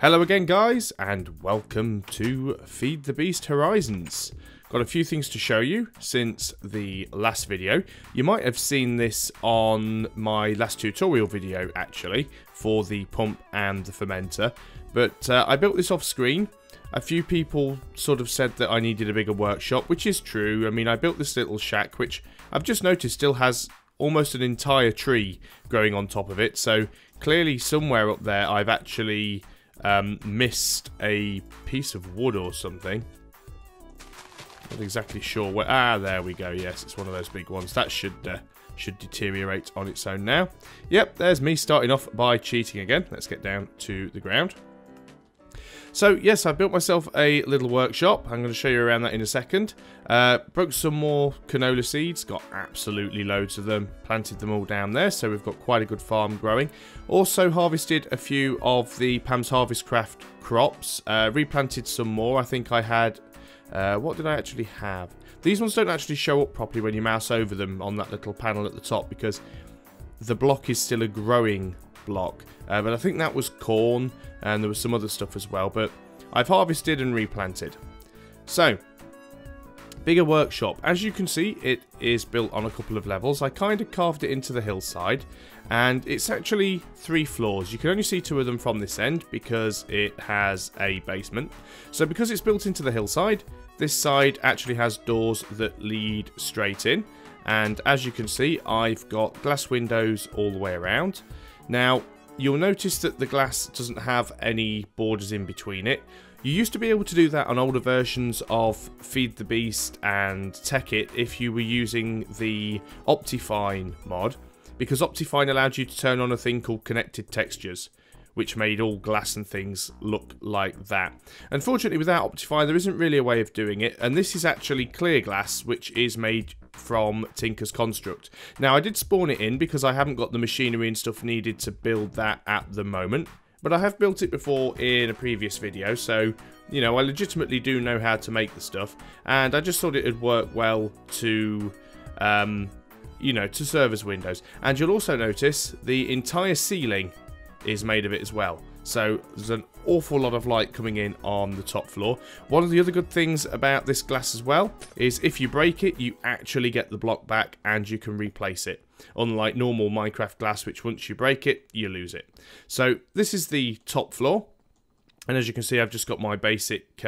Hello again guys, and welcome to Feed the Beast Horizons. Got a few things to show you since the last video. You might have seen this on my last tutorial video actually, for the pump and the fermenter, but I built this off screen. A few people sort of said that I needed a bigger workshop, which is true. I mean, I built this little shack, which I've just noticed still has almost an entire tree growing on top of it, so clearly somewhere up there I've actually missed a piece of wood or something. Not exactly sure where. Ah, there we go. Yes, it's one of those big ones. That should deteriorate on its own now. Yep, there's me starting off by cheating again. Let's get down to the ground. So, yes, I built myself a little workshop. I'm going to show you around that in a second. Broke some more canola seeds. Got absolutely loads of them. Planted them all down there, so we've got quite a good farm growing. Also harvested a few of the Pam's Harvest Craft crops. Replanted some more. I think I had... what did I actually have? These ones don't actually show up properly when you mouse over them on that little panel at the top, because the block is still a growing block. But I think that was corn, and there was some other stuff as well, but I've harvested and replanted. So, bigger workshop. As you can see, it is built on a couple of levels. I kind of carved it into the hillside, and it's actually 3 floors. You can only see 2 of them from this end because it has a basement. So because it's built into the hillside, this side actually has doors that lead straight in, and as you can see, I've got glass windows all the way around. Now, you'll notice that the glass doesn't have any borders in between it. You used to be able to do that on older versions of Feed the Beast and Tech-It if you were using the Optifine mod, because Optifine allowed you to turn on a thing called connected textures, which made all glass and things look like that. Unfortunately, without Optifine, there isn't really a way of doing it, and this is actually clear glass, which is made from Tinker's Construct. Now, I did spawn it in because I haven't got the machinery and stuff needed to build that at the moment, but I have built it before in a previous video, so, you know, I legitimately do know how to make the stuff, and I just thought it would work well to, you know, to serve as windows. And you'll also notice the entire ceiling is made of it as well. So there's an awful lot of light coming in on the top floor. One of the other good things about this glass as well is if you break it, you actually get the block back and you can replace it. Unlike normal Minecraft glass, which once you break it, you lose it. So this is the top floor. And as you can see, I've just got my basic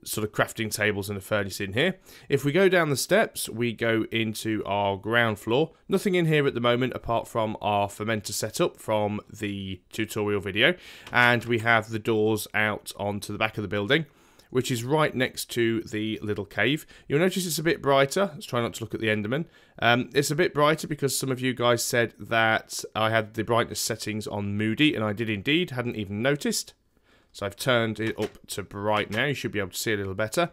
sort of crafting tables and a furnace in here. If we go down the steps, we go into our ground floor. Nothing in here at the moment apart from our fermenter setup from the tutorial video, and we have the doors out onto the back of the building, which is right next to the little cave. You'll notice it's a bit brighter. Let's try not to look at the Enderman. It's a bit brighter because some of you guys said that I had the brightness settings on moody, and I did indeed, hadn't even noticed. So I've turned it up to bright now. You should be able to see a little better.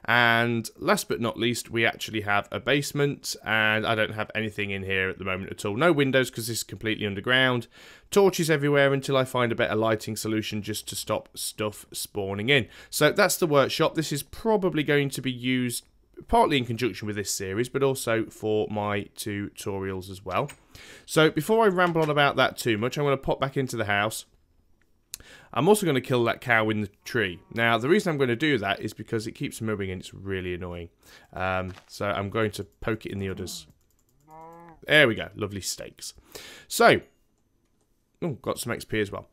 And last but not least, we actually have a basement, and I don't have anything in here at the moment at all. No windows because this is completely underground. Torches everywhere until I find a better lighting solution just to stop stuff spawning in. So that's the workshop. This is probably going to be used partly in conjunction with this series, but also for my tutorials as well. So before I ramble on about that too much, I'm going to pop back into the house. I'm also going to kill that cow in the tree. Now, the reason I'm going to do that is because it keeps moving and it's really annoying. So I'm going to poke it in the udders. There we go. Lovely steaks. So, oh, got some XP as well.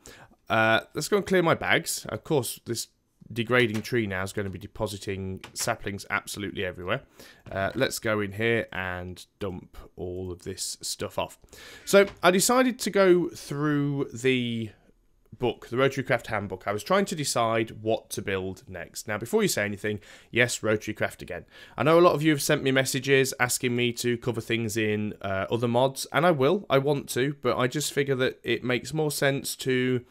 Let's go and clear my bags. Of course, this degrading tree now is going to be depositing saplings absolutely everywhere. Let's go in here and dump all of this stuff off. So, I decided to go through the book, the Rotary Craft Handbook. I was trying to decide what to build next. Now, before you say anything, yes, Rotary Craft again. I know a lot of you have sent me messages asking me to cover things in other mods, and I will. I want to, but I just figure that it makes more sense to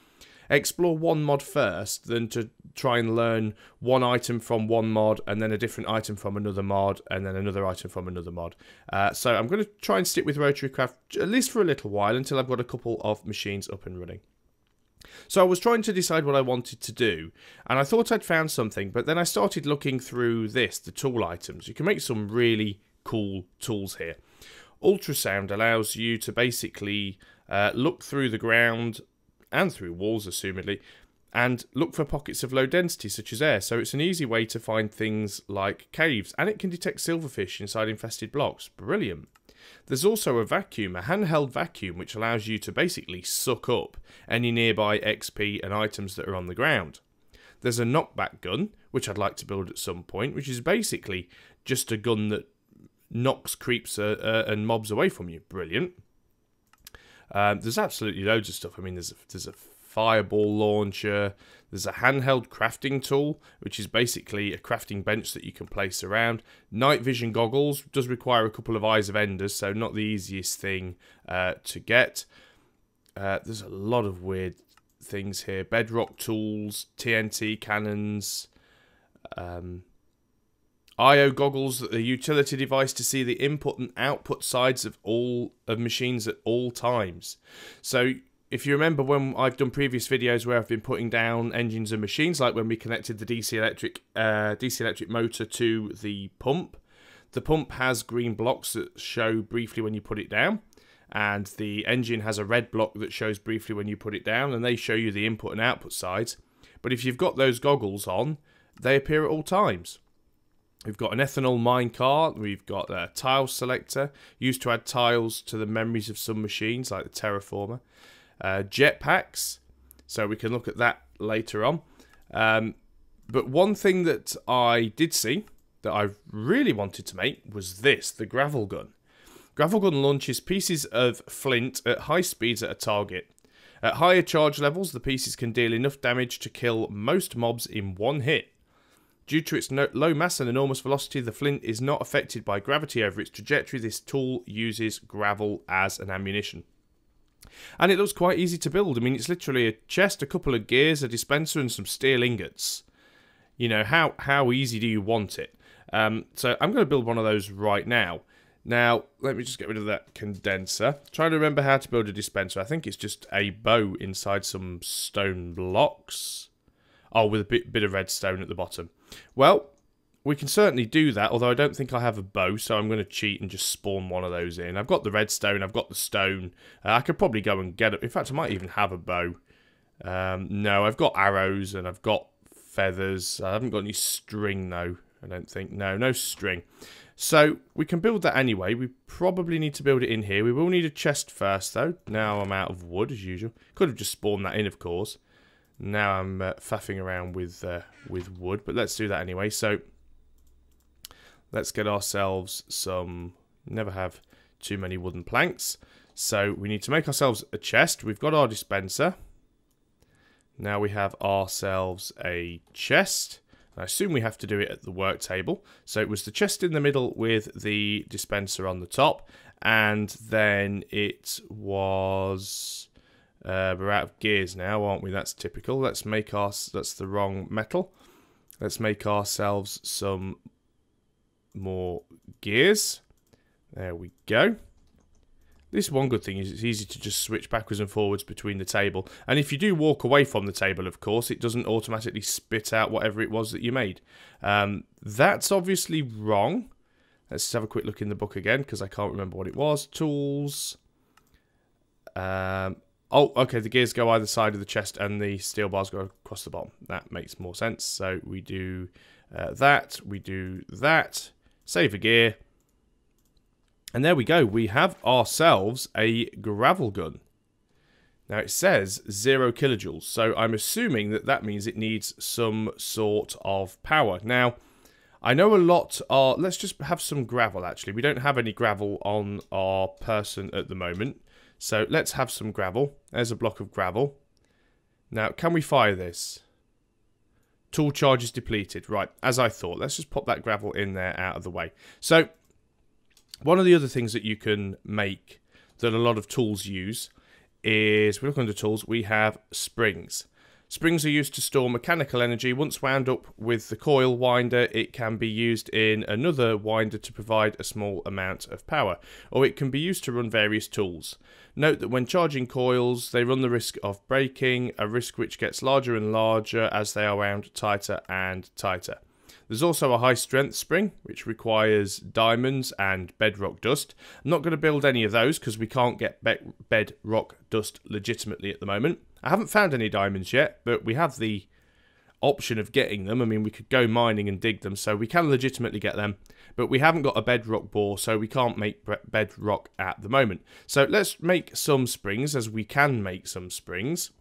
explore one mod first than to try and learn one item from one mod and then a different item from another mod and then another item from another mod. So I'm going to try and stick with Rotary Craft at least for a little while until I've got a couple of machines up and running. So I was trying to decide what I wanted to do, and I thought I'd found something, but then I started looking through this, the tool items. You can make some really cool tools here. Ultrasound allows you to basically look through the ground and through walls, assumedly, and look for pockets of low density such as air. So it's an easy way to find things like caves, and it can detect silverfish inside infested blocks. Brilliant. There's also a vacuum, a handheld vacuum, which allows you to basically suck up any nearby XP and items that are on the ground. There's a knockback gun, which I'd like to build at some point, which is basically just a gun that knocks creeps and mobs away from you. Brilliant. There's absolutely loads of stuff. I mean, there's a fireball launcher. There's a handheld crafting tool, which is basically a crafting bench that you can place around. Night vision goggles does require a couple of eyes of enders, so not the easiest thing to get. There's a lot of weird things here. Bedrock tools, TNT cannons, IO goggles, a utility device to see the input and output sides of machines at all times. So if you remember when I've done previous videos where I've been putting down engines and machines, like when we connected the DC electric motor to the pump has green blocks that show briefly when you put it down, and the engine has a red block that shows briefly when you put it down, and they show you the input and output sides. But if you've got those goggles on, they appear at all times. We've got an ethanol minecart, we've got a tile selector, used to add tiles to the memories of some machines, like the Terraformer. Jetpacks, so we can look at that later on. But one thing that I did see that I really wanted to make was this, the gravel gun. Gravel gun launches pieces of flint at high speeds at a target. At higher charge levels, the pieces can deal enough damage to kill most mobs in one hit. Due to its low mass and enormous velocity, the flint is not affected by gravity over its trajectory. This tool uses gravel as an ammunition. And it looks quite easy to build. I mean, it's literally a chest, a couple of gears, a dispenser, and some steel ingots. You know, how easy do you want it? So I'm going to build one of those right now. Now, let me just get rid of that condenser. Trying to remember how to build a dispenser. I think it's just a bow inside some stone blocks. Oh, with a bit of redstone at the bottom. Well, we can certainly do that, although I don't think I have a bow, so I'm going to cheat and just spawn one of those in. I've got the redstone, I've got the stone. I could probably go and get it. In fact, I might even have a bow. No, I've got arrows and I've got feathers. I haven't got any string, though, I don't think. No string. So, we can build that anyway. We probably need to build it in here. We will need a chest first, though. Now I'm out of wood, as usual. Could have just spawned that in, of course. Now I'm faffing around with wood, but let's do that anyway. So, let's get ourselves some... Never have too many wooden planks. So, we need to make ourselves a chest. We've got our dispenser. Now we have ourselves a chest. I assume we have to do it at the work table. So it was the chest in the middle with the dispenser on the top. And then it was... we're out of gears now, aren't we? That's typical. Let's make that's the wrong metal. Let's make ourselves some more gears. There we go. This one good thing is it's easy to just switch backwards and forwards between the table. And if you do walk away from the table, of course, it doesn't automatically spit out whatever it was that you made. That's obviously wrong. Let's have a quick look in the book again, because I can't remember what it was. Tools. Oh, okay, the gears go either side of the chest and the steel bars go across the bottom. That makes more sense. So we do that, we do that. Save a gear. And there we go, we have ourselves a gravel gun. Now it says 0 kilojoules, so I'm assuming that that means it needs some sort of power. Now, I know a lot are... Let's just have some gravel, actually. We don't have any gravel on our person at the moment. So let's have some gravel. There's a block of gravel. Now, can we fire this? Tool charge is depleted. Right, as I thought. Let's just pop that gravel in there out of the way. So... one of the other things that you can make that a lot of tools use is, we look under tools, we have springs. Springs are used to store mechanical energy. Once wound up with the coil winder, it can be used in another winder to provide a small amount of power, or it can be used to run various tools. Note that when charging coils, they run the risk of breaking, a risk which gets larger and larger as they are wound tighter and tighter. There's also a high strength spring, which requires diamonds and bedrock dust. I'm not going to build any of those because we can't get bedrock dust legitimately at the moment. I haven't found any diamonds yet, but we have the option of getting them. I mean, we could go mining and dig them, so we can legitimately get them. But we haven't got a bedrock bore, so we can't make bedrock at the moment. So let's make some springs, as we can make some springs.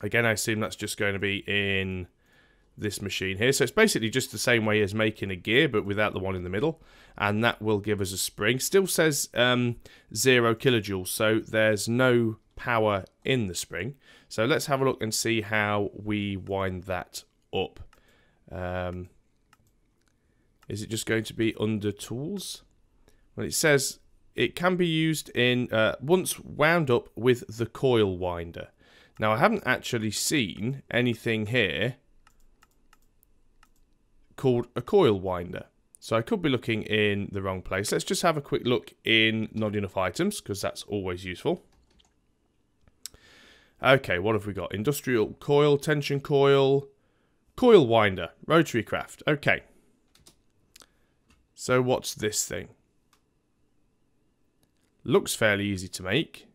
Again, I assume that's just going to be in this machine here. So it's basically just the same way as making a gear, but without the one in the middle. And that will give us a spring. Still says 0 kilojoules, so there's no power in the spring. So let's have a look and see how we wind that up. Is it just going to be under tools? Well, it says it can be used in once wound up with the coil winder. Now, I haven't actually seen anything here called a coil winder. So I could be looking in the wrong place. Let's just have a quick look in not enough items, because that's always useful. Okay, what have we got? Industrial coil, tension coil, coil winder, rotary craft. Okay. So what's this thing? Looks fairly easy to make.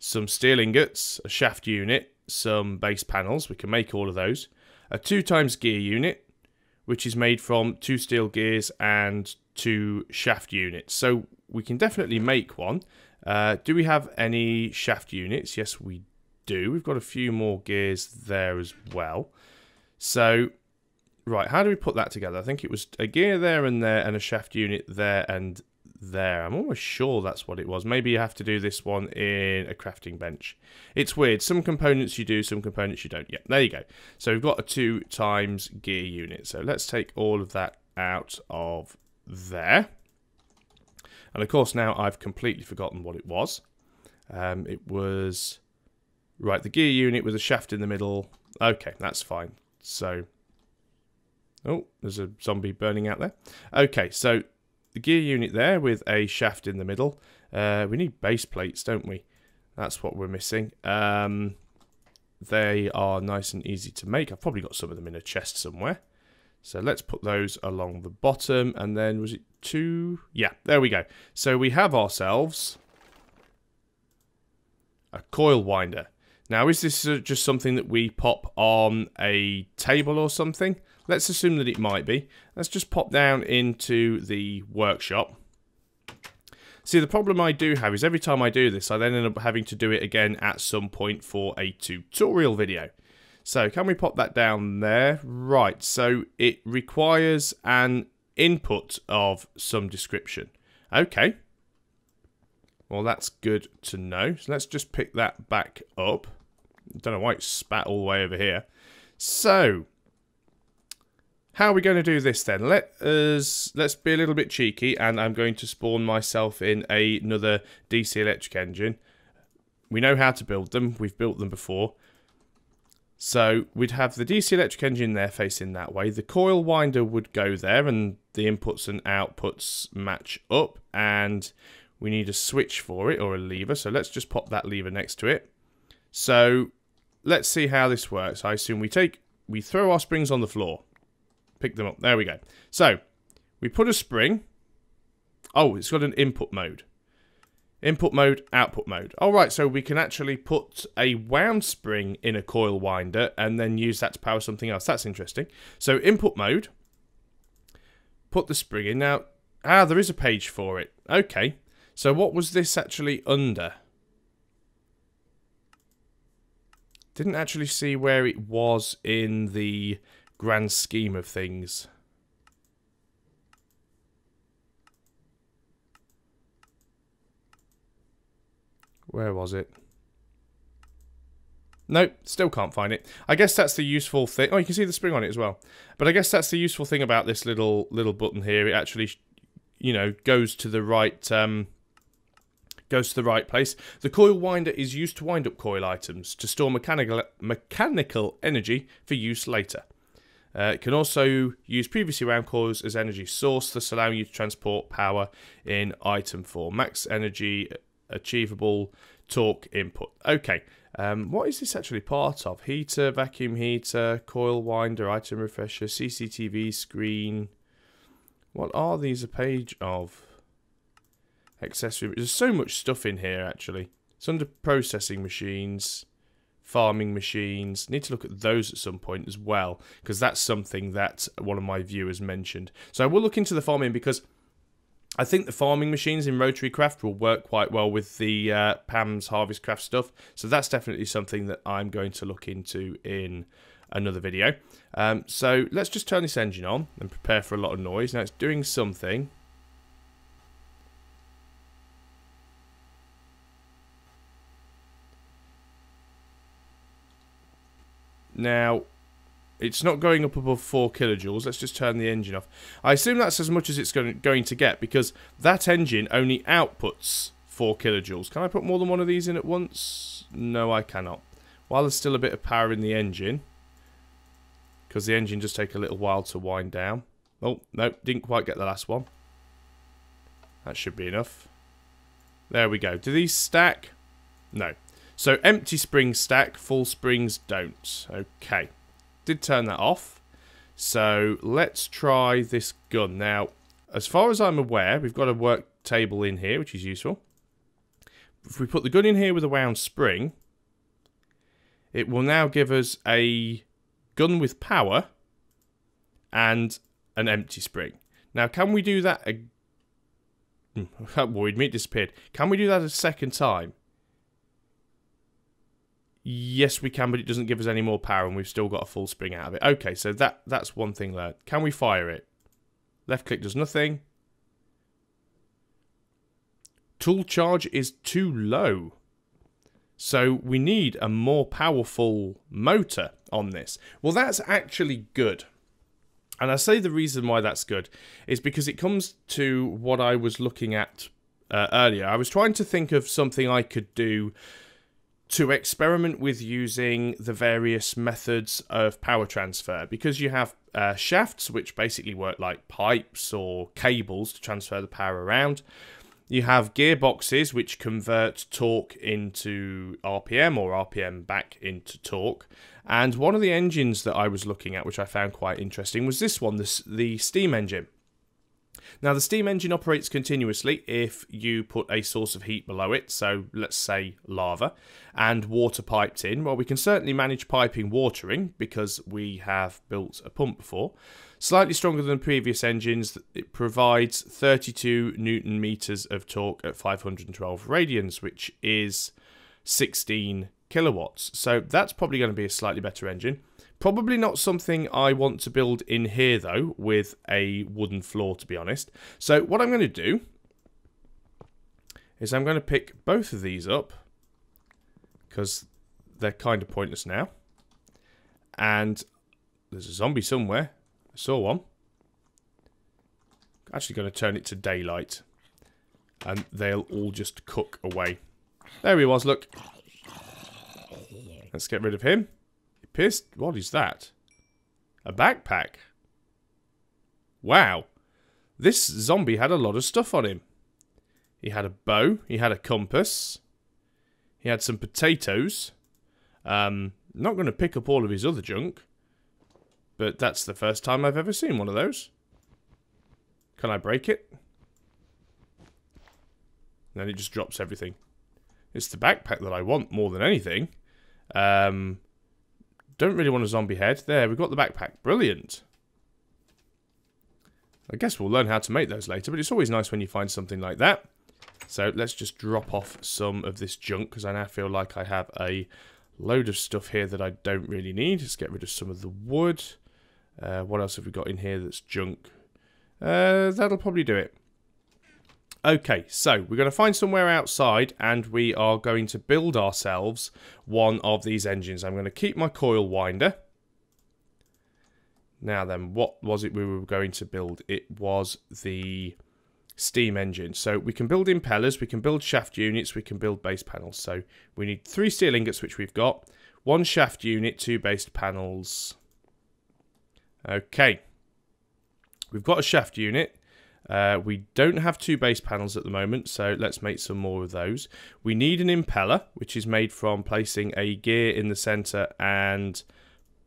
Some steel ingots, a shaft unit, some base panels. We can make all of those. A 2x gear unit, which is made from 2 steel gears and 2 shaft units. So we can definitely make one. Do we have any shaft units? Yes, we do. We've got a few more gears there as well. So, right, how do we put that together? I think it was a gear there and a shaft unit there and there. I'm almost sure that's what it was. Maybe you have to do this one in a crafting bench. It's weird. Some components you do, some components you don't. Yeah, there you go. So we've got a 2x gear unit. So let's take all of that out of there. And of course now I've completely forgotten what it was. It was... Right, the gear unit with a shaft in the middle. Okay, that's fine. So... Oh, there's a zombie burning out there. Okay, so... The gear unit there with a shaft in the middle. We need base plates, don't we? That's what we're missing. They are nice and easy to make. I've probably got some of them in a chest somewhere. So let's put those along the bottom. And then was it 2? Yeah, there we go. So we have ourselves a coil winder. Now, is this just something that we pop on a table or something? Let's assume that it might be. Let's just pop down into the workshop. See, the problem I do have is every time I do this, I then end up having to do it again at some point for a tutorial video. So, can we pop that down there? Right, so it requires an input of some description. Okay. Well, that's good to know. So, let's just pick that back up. I don't know why it spat all the way over here. So... how are we going to do this then? Let's be a little bit cheeky, and I'm going to spawn myself in another DC electric engine. We know how to build them. We've built them before. So we'd have the DC electric engine there facing that way. The coil winder would go there, and the inputs and outputs match up. And we need a switch for it, or a lever. So let's just pop that lever next to it. So let's see how this works. I assume we throw our springs on the floor. Pick them up. There we go. So, we put a spring. Oh, it's got an input mode. Input mode, output mode. Alright, so we can actually put a wound spring in a coil winder and then use that to power something else. That's interesting. So, input mode. Put the spring in. Now, there is a page for it. Okay. So, what was this actually under? Didn't actually see where it was in the... grand scheme of things. Where was it? Nope, still can't find it. I guess that's the useful thing. Oh, you can see the spring on it as well. But I guess that's the useful thing about this little button here. It actually, you know, goes to the right place. The coil winder is used to wind up coil items to store mechanical energy for use later. It can also use previously wound coils as energy source, thus allowing you to transport power in item form. Max energy achievable torque input. Okay, what is this actually part of? Heater, vacuum heater, coil winder, item refresher, CCTV screen. What are these a page of? Accessory. There's so much stuff in here actually. It's under processing machines. farming machines. Need to look at those at some point as well, because that's something that one of my viewers mentioned. So I will look into the farming, because I think the farming machines in Rotary Craft will work quite well with the Pam's Harvest Craft stuff. So that's definitely something that I'm going to look into in another video. So let's just turn this engine on and prepare for a lot of noise. Now it's doing something. Now, it's not going up above 4 kilojoules. Let's just turn the engine off. I assume that's as much as it's going to get, because that engine only outputs 4 kilojoules. Can I put more than one of these in at once? No, I cannot. While there's still a bit of power in the engine, because the engine does take a little while to wind down. Oh, no, didn't quite get the last one. That should be enough. There we go. Do these stack? No. So empty springs stack, full springs don't. Okay. Did turn that off. So let's try this gun. Now, as far as I'm aware, we've got a work table in here, which is useful. If we put the gun in here with a wound spring, it will now give us a gun with power and an empty spring. Now, can we do that? Void meat disappeared. Can we do that a second time? Yes, we can, but it doesn't give us any more power, and we've still got a full spring out of it. Okay, so that's one thing there. Can we fire it? Left click does nothing. Tool charge is too low. So we need a more powerful motor on this. Well, that's actually good. And I say the reason why that's good is because it comes to what I was looking at earlier. I was trying to think of something I could do to experiment with using the various methods of power transfer, because you have shafts, which basically work like pipes or cables to transfer the power around. You have gearboxes, which convert torque into RPM, or RPM back into torque. And one of the engines that I was looking at, which I found quite interesting, was this one, the steam engine. Now, the steam engine operates continuously if you put a source of heat below it, so let's say lava, and water piped in. Well, we can certainly manage piping watering because we have built a pump before. Slightly stronger than previous engines, it provides 32 Newton meters of torque at 512 radians, which is 16 kilowatts. So that's probably going to be a slightly better engine. Probably not something I want to build in here, though, with a wooden floor, to be honest. So what I'm going to do is I'm going to pick both of these up, because they're kind of pointless now. And there's a zombie somewhere. I saw one. Actually going to turn it to daylight, and they'll all just cook away. There he was, look. Let's get rid of him. Pissed? What is that? A backpack? Wow. This zombie had a lot of stuff on him. He had a bow. He had a compass. He had some potatoes. Not going to pick up all of his other junk, but that's the first time I've ever seen one of those. Can I break it? Then it just drops everything. It's the backpack that I want more than anything. Don't really want a zombie head. There, we've got the backpack. Brilliant. I guess we'll learn how to make those later, but it's always nice when you find something like that. So let's just drop off some of this junk, because I now feel like I have a load of stuff here that I don't really need. Let's get rid of some of the wood. What else have we got in here that's junk? That'll probably do it. Okay, so we're going to find somewhere outside, and we are going to build ourselves one of these engines. I'm going to keep my coil winder. Now then, what was it we were going to build? It was the steam engine. So we can build impellers, we can build shaft units, we can build base panels. So we need 3 steel ingots, which we've got, 1 shaft unit, 2 base panels. Okay, we've got a shaft unit. We don't have 2 base panels at the moment, so let's make some more of those. We need an impeller, which is made from placing a gear in the center and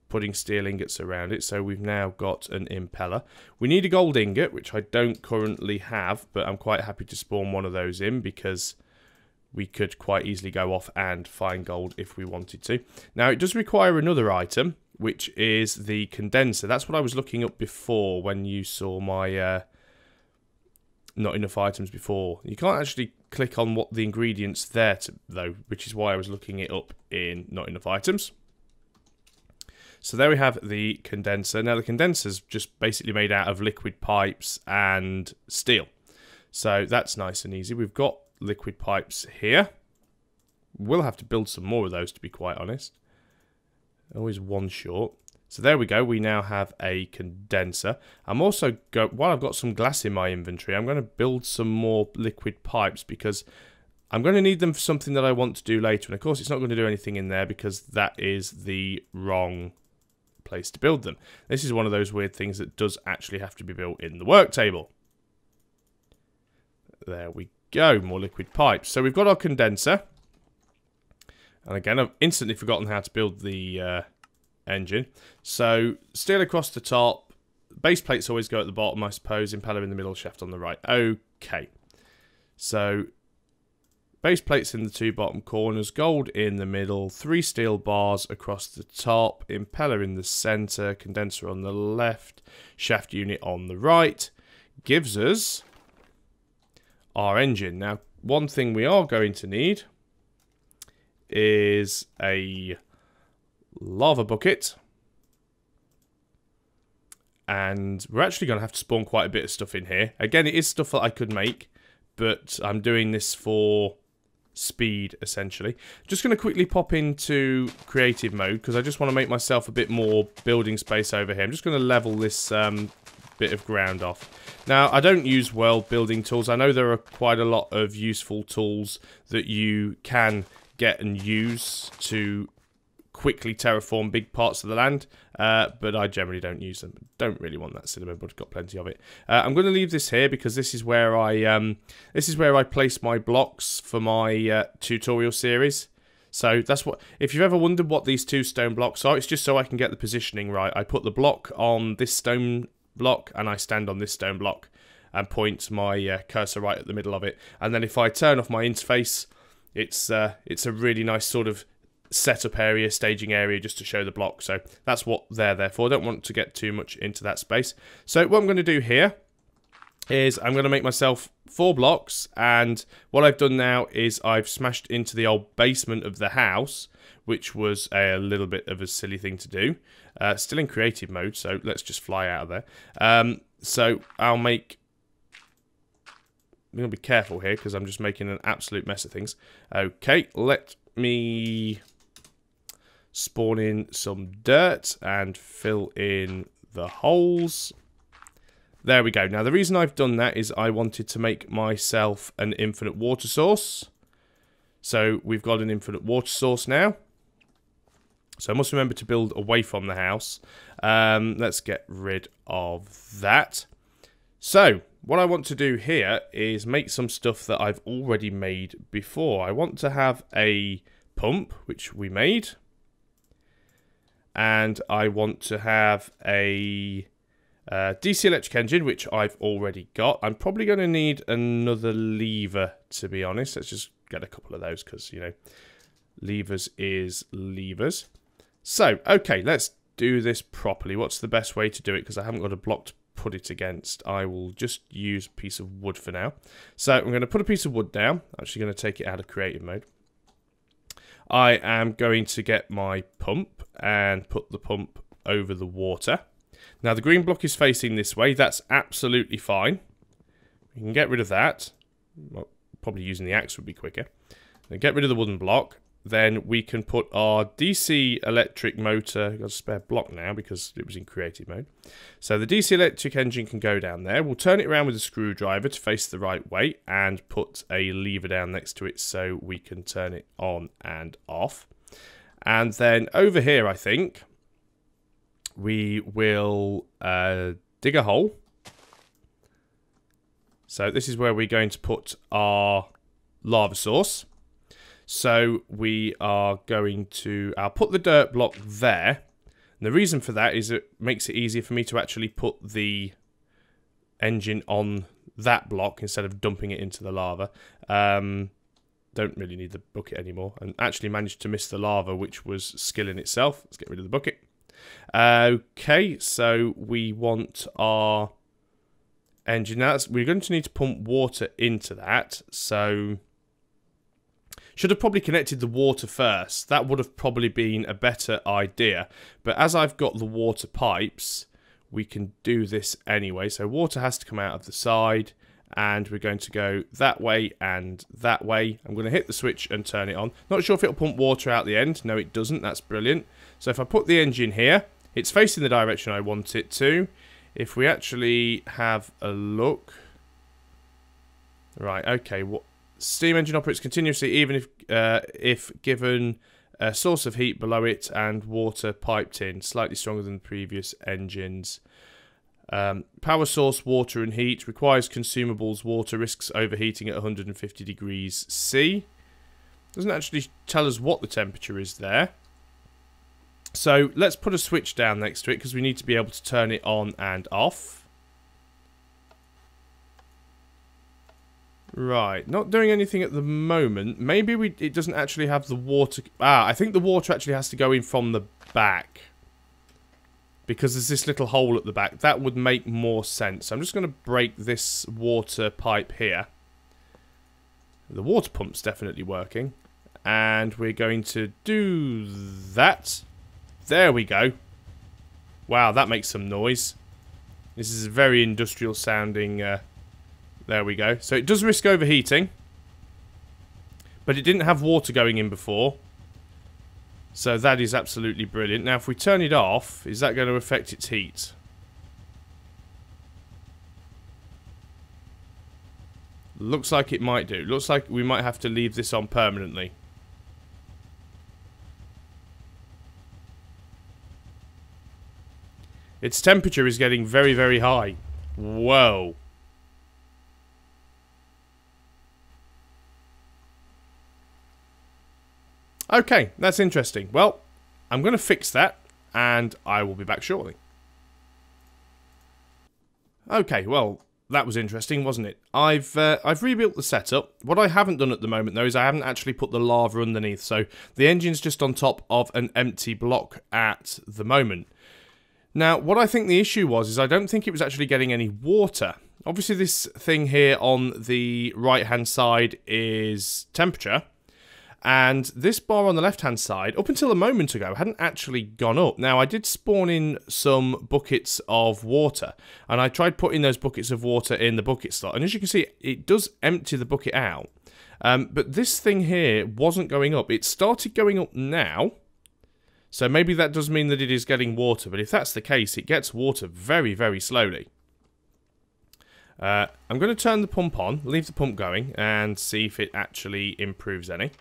putting steel ingots around it. So we've now got an impeller. We need a gold ingot, which I don't currently have, but I'm quite happy to spawn one of those in, because we could quite easily go off and find gold if we wanted to. Now, it does require another item, which is the condenser. That's what I was looking up before when you saw my not enough items before. You can't actually click on what the ingredients there, though, which is why I was looking it up in not enough items. So there we have the condenser. Now, the condenser's just basically made out of liquid pipes and steel. So that's nice and easy. We've got liquid pipes here. We'll have to build some more of those, to be quite honest. Always one short. So there we go. We now have a condenser. I'm also, while I've got some glass in my inventory, I'm going to build some more liquid pipes because I'm going to need them for something that I want to do later. And of course, it's not going to do anything in there because that is the wrong place to build them. This is one of those weird things that does actually have to be built in the work table. There we go. More liquid pipes. So we've got our condenser. And again, I've instantly forgotten how to build the engine. So steel across the top. Base plates always go at the bottom, I suppose. Impeller in the middle, shaft on the right. Okay. So base plates in the two bottom corners, gold in the middle, 3 steel bars across the top, impeller in the center, condenser on the left, shaft unit on the right. Gives us our engine. Now, one thing we are going to need is a lava bucket. And we're actually going to have to spawn quite a bit of stuff in here. Again, it is stuff that I could make, but I'm doing this for speed, essentially. Just going to quickly pop into creative mode, because I just want to make myself a bit more building space over here. I'm just going to level this bit of ground off. Now, I don't use world building tools. I know there are quite a lot of useful tools that you can get and use to quickly terraform big parts of the land, but I generally don't use them. Don't really want that cinnamon, but I've got plenty of it. I'm going to leave this here because this is where I place my blocks for my tutorial series. So that's what. If you've ever wondered what these 2 stone blocks are, it's just so I can get the positioning right. I put the block on this stone block and I stand on this stone block and point my cursor right at the middle of it. And then if I turn off my interface, it's a really nice sort of setup area, staging area, just to show the block. So that's what they're there for. I don't want to get too much into that space. So what I'm going to do here is I'm going to make myself 4 blocks, and what I've done now is I've smashed into the old basement of the house, which was a little bit of a silly thing to do. Still in creative mode, so let's just fly out of there. So I'll make... I'm going to be careful here because I'm just making an absolute mess of things. Okay, let me spawn in some dirt and fill in the holes. There we go. Now, the reason I've done that is I wanted to make myself an infinite water source. So we've got an infinite water source now. So I must remember to build away from the house. Let's get rid of that. So what I want to do here is make some stuff that I've already made before. I want to have a pump, which we made. And I want to have a DC electric engine, which I've already got. I'm probably going to need another lever, to be honest. Let's just get a couple of those because, you know, levers is levers. So, okay, let's do this properly. What's the best way to do it? Because I haven't got a block to put it against. I will just use a piece of wood for now. So I'm going to put a piece of wood down. I'm actually going to take it out of creative mode. I am going to get my pump and put the pump over the water. Now the green block is facing this way. That's absolutely fine. We can get rid of that. Well, probably using the axe would be quicker. Then get rid of the wooden block. Then we can put our DC electric motor. I've got a spare block now because it was in creative mode. So the DC electric engine can go down there. We'll turn it around with a screwdriver to face the right way and put a lever down next to it so we can turn it on and off. And then over here, I think, we will dig a hole. So this is where we're going to put our lava source. So we are going to... I'll put the dirt block there. And the reason for that is it makes it easier for me to actually put the engine on that block instead of dumping it into the lava. don't really need the bucket anymore. And actually managed to miss the lava, which was skill in itself. Let's get rid of the bucket. Okay, so we want our engine. Now we're going to need to pump water into that. So should have probably connected the water first. That would have probably been a better idea. But as I've got the water pipes, we can do this anyway. So water has to come out of the side. And we're going to go that way and that way. I'm going to hit the switch and turn it on. Not sure if it'll pump water out the end. No, it doesn't. That's brilliant. So if I put the engine here, it's facing the direction I want it to. If we actually have a look. Right, okay. Steam engine operates continuously even if given a source of heat below it and water piped in. Slightly stronger than the previous engines. Power source, water and heat. Requires consumables, water. Risks overheating at 150 degrees C. Doesn't actually tell us what the temperature is there. So let's put a switch down next to it because we need to be able to turn it on and off. Right, not doing anything at the moment. Maybe it doesn't actually have the water. I think the water actually has to go in from the back. Because there's this little hole at the back. That would make more sense. So I'm just going to break this water pipe here. The water pump's definitely working. And we're going to do that. There we go. Wow, that makes some noise. This is a very industrial sounding... there we go. So it does risk overheating. But it didn't have water going in before. So that is absolutely brilliant. Now if we turn it off, is that going to affect its heat? Looks like it might do. Looks like we might have to leave this on permanently. Its temperature is getting very, very high. Whoa. Okay, that's interesting. Well, I'm going to fix that, and I will be back shortly. Okay, well, that was interesting, wasn't it? I've rebuilt the setup. What I haven't done at the moment, though, is I haven't actually put the lava underneath. So the engine's just on top of an empty block at the moment. Now, what I think the issue was is I don't think it was actually getting any water. Obviously, this thing here on the right-hand side is temperature. And this bar on the left-hand side, up until a moment ago, hadn't actually gone up. Now, I did spawn in some buckets of water. And I tried putting those buckets of water in the bucket slot. And as you can see, it does empty the bucket out. But this thing here wasn't going up. It started going up now. So maybe that does mean that it is getting water. But if that's the case, it gets water very, very slowly. I'm going to turn the pump on, leave the pump going, and see if it actually improves any.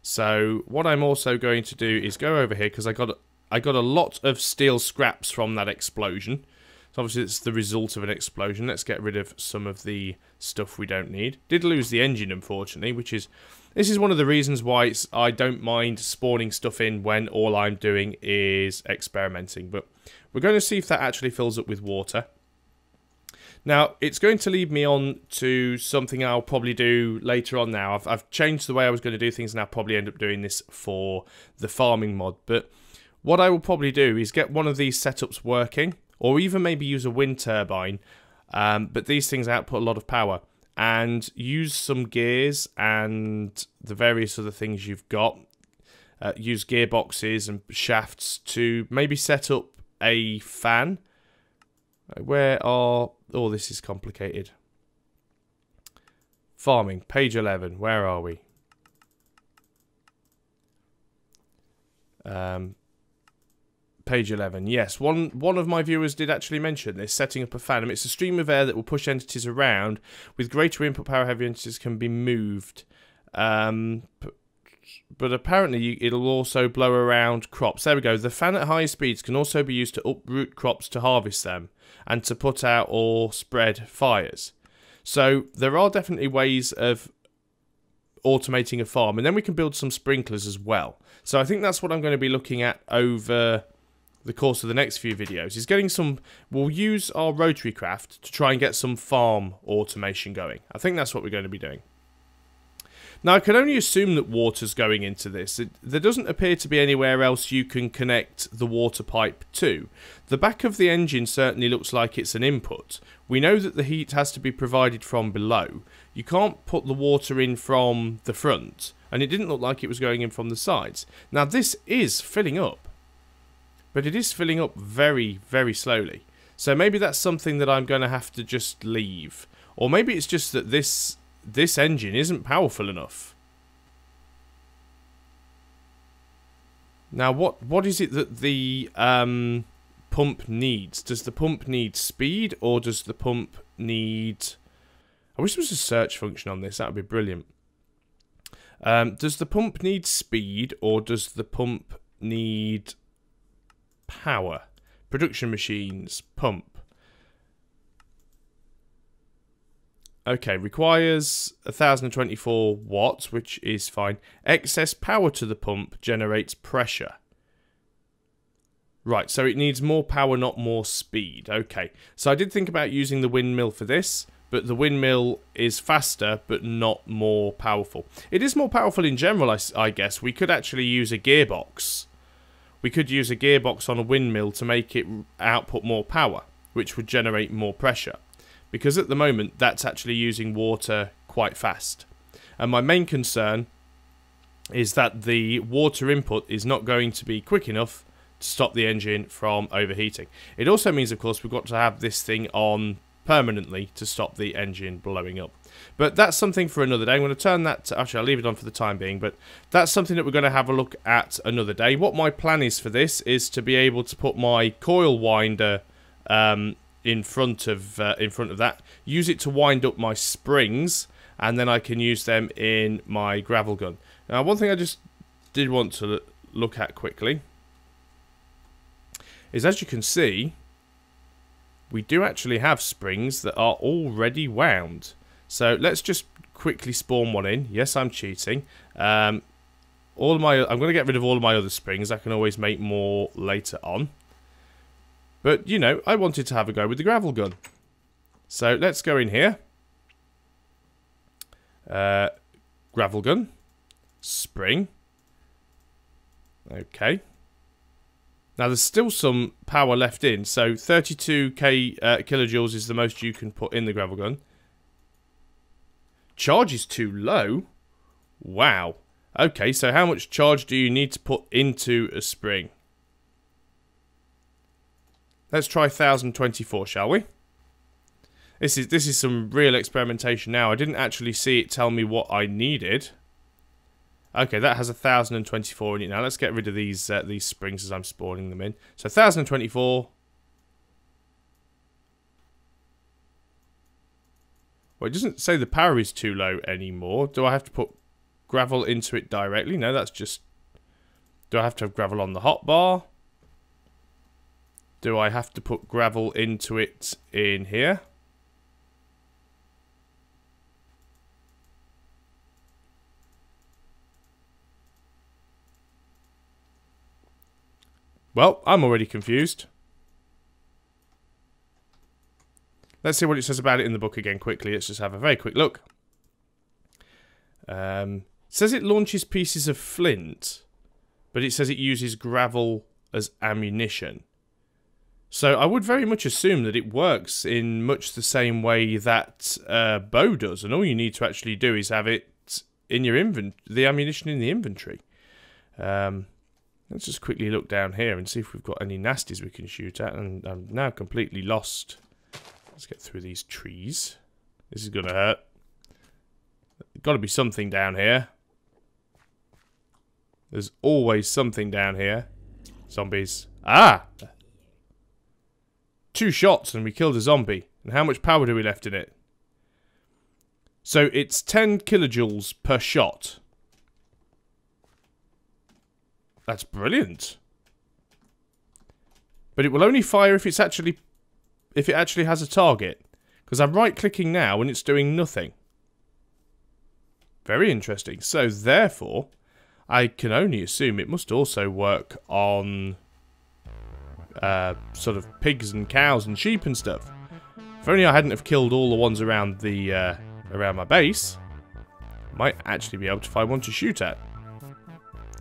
So what I'm also going to do is go over here because I got a lot of steel scraps from that explosion. So obviously it's the result of an explosion. Let's get rid of some of the stuff we don't need. Did lose the engine, unfortunately, this is one of the reasons why I don't mind spawning stuff in when all I'm doing is experimenting. But we're going to see if that actually fills up with water. Now, it's going to lead me on to something I'll probably do later on now. I've changed the way I was going to do things, and I'll probably end up doing this for the farming mod. But what I will probably do is get one of these setups working, or even maybe use a wind turbine. But these things output a lot of power. And use some gears and the various other things you've got. Use gearboxes and shafts to maybe set up a fan. Where are... Oh, this is complicated. Farming, page 11. Where are we? Page 11. Yes, one of my viewers did actually mention this, setting up a fan. It's a stream of air that will push entities around. With greater input power, heavy entities can be moved. But apparently it'll also blow around crops. There we go. The fan at high speeds can also be used to uproot crops to harvest them and to put out or spread fires. So there are definitely ways of automating a farm. And then we can build some sprinklers as well. So I think that's what I'm going to be looking at over the course of the next few videos. Is getting some... We'll use our Rotary craft to try and get some farm automation going. I think that's what we're going to be doing. Now, I can only assume that water's going into this. There doesn't appear to be anywhere else you can connect the water pipe to. The back of the engine certainly looks like it's an input. We know that the heat has to be provided from below. You can't put the water in from the front, and it didn't look like it was going in from the sides. Now, this is filling up, but it is filling up very, very slowly. So maybe that's something that I'm going to have to just leave. Or maybe it's just that this engine isn't powerful enough. Now, what is it that the pump needs? Does the pump need speed, or does the pump need... I wish there was a search function on this. That would be brilliant. Does the pump need speed, or does the pump need power? Production machines, pump. Okay, requires 1024 watts, which is fine. Excess power to the pump generates pressure. Right, so it needs more power, not more speed. Okay, so I did think about using the windmill for this, but the windmill is faster, but not more powerful. It is more powerful in general, I guess. We could actually use a gearbox. We could use a gearbox on a windmill to make it output more power, which would generate more pressure. Because at the moment, that's actually using water quite fast. And my main concern is that the water input is not going to be quick enough to stop the engine from overheating. It also means, of course, we've got to have this thing on permanently to stop the engine blowing up. But that's something for another day. I'm going to turn that to, actually I'll leave it on for the time being, but that's something that we're going to have a look at another day. What my plan is for this is to be able to put my coil winder in front of that, use it to wind up my springs, and then I can use them in my gravel gun. Now, one thing I just did want to look at quickly is, as you can see, we do actually have springs that are already wound. So let's just quickly spawn one in. Yes, I'm cheating. I'm going to get rid of all of my other springs. I can always make more later on. But, you know, I wanted to have a go with the gravel gun. So let's go in here. Gravel gun. Spring. Okay. Now, there's still some power left in. So 32 kilojoules is the most you can put in the gravel gun. Charge is too low. Wow. Okay, so how much charge do you need to put into a spring? Let's try 1024, shall we? This is some real experimentation now. I didn't actually see it tell me what I needed. Okay, that has 1024 in it now. Let's get rid of these springs as I'm spawning them in. So 1024. Well, it doesn't say the power is too low anymore. Do I have to put gravel into it directly? No, that's just... Do I have to have gravel on the hotbar? Do I have to put gravel into it in here? Well, I'm already confused. Let's see what it says about it in the book again quickly. Let's just have a very quick look. It says it launches pieces of flint, but it says it uses gravel as ammunition. So I would very much assume that it works in much the same way that bow does, and all you need to actually do is have it in your the ammunition in the inventory. Let's just quickly look down here and see if we've got any nasties we can shoot at, and I'm now completely lost. Let's get through these trees. This is going to hurt. There's got to be something down here. There's always something down here. Zombies. Ah! 2 shots and we killed a zombie. And how much power do we left in it? So it's 10 kilojoules per shot. That's brilliant. But it will only fire if it actually has a target. Because I'm right-clicking now and it's doing nothing. Very interesting. So therefore, I can only assume it must also work on sort of pigs and cows and sheep and stuff. If only I hadn't have killed all the ones around the around my base. Might actually be able to find one to shoot at.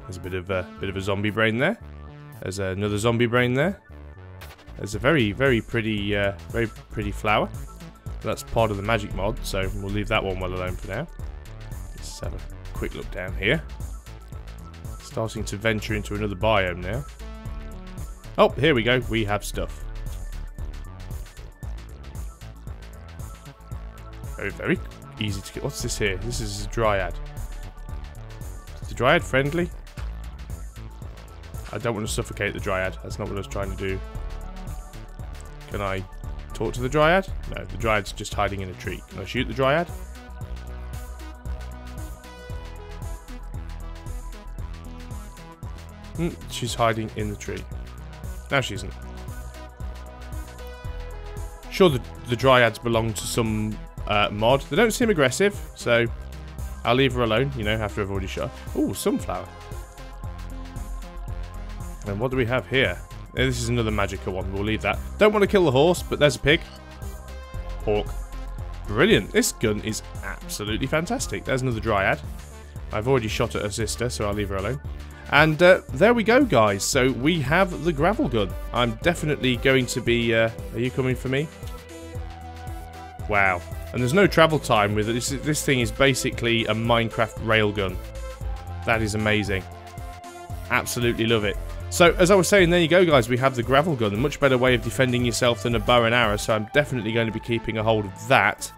There's a bit of a zombie brain there. There's another zombie brain there. There's a very pretty flower. That's part of the magic mod, so we'll leave that one well alone for now. Let's have a quick look down here. Starting to venture into another biome now. Oh, here we go. We have stuff. Very easy to get. What's this here? This is a dryad. Is the dryad friendly? I don't want to suffocate the dryad. That's not what I was trying to do. Can I talk to the dryad? No, the dryad's just hiding in a tree. Can I shoot the dryad? She's hiding in the tree. No, she isn't. Sure, the dryads belong to some mod. They don't seem aggressive, so I'll leave her alone, you know, after I've already shot. Ooh, sunflower. And what do we have here? This is another magical one. We'll leave that. Don't want to kill the horse, but there's a pig. Pork. Brilliant. This gun is absolutely fantastic. There's another dryad. I've already shot at her sister, so I'll leave her alone. And there we go, guys. So we have the gravel gun. I'm definitely going to be... are you coming for me? Wow. And there's no travel time with it. This thing is basically a Minecraft railgun. That is amazing. Absolutely love it. So, as I was saying, there you go, guys. We have the gravel gun. A much better way of defending yourself than a bow and arrow. So I'm definitely going to be keeping a hold of that.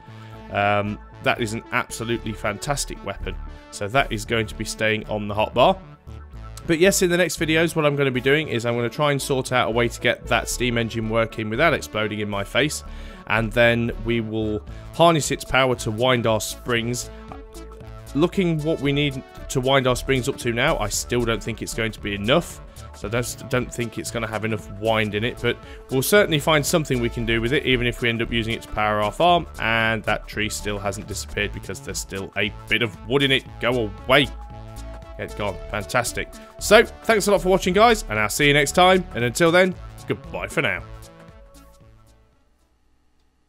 That is an absolutely fantastic weapon. So that is going to be staying on the hotbar. But yes, in the next videos, what I'm going to be doing is I'm going to try and sort out a way to get that steam engine working without exploding in my face. And then we will harness its power to wind our springs. Looking what we need to wind our springs up to now, I still don't think it's going to be enough. So I don't think it's going to have enough wind in it. But we'll certainly find something we can do with it, even if we end up using it to power our farm. And that tree still hasn't disappeared because there's still a bit of wood in it. Go away. It's gone. Fantastic. So, thanks a lot for watching, guys, and I'll see you next time. And until then, goodbye for now.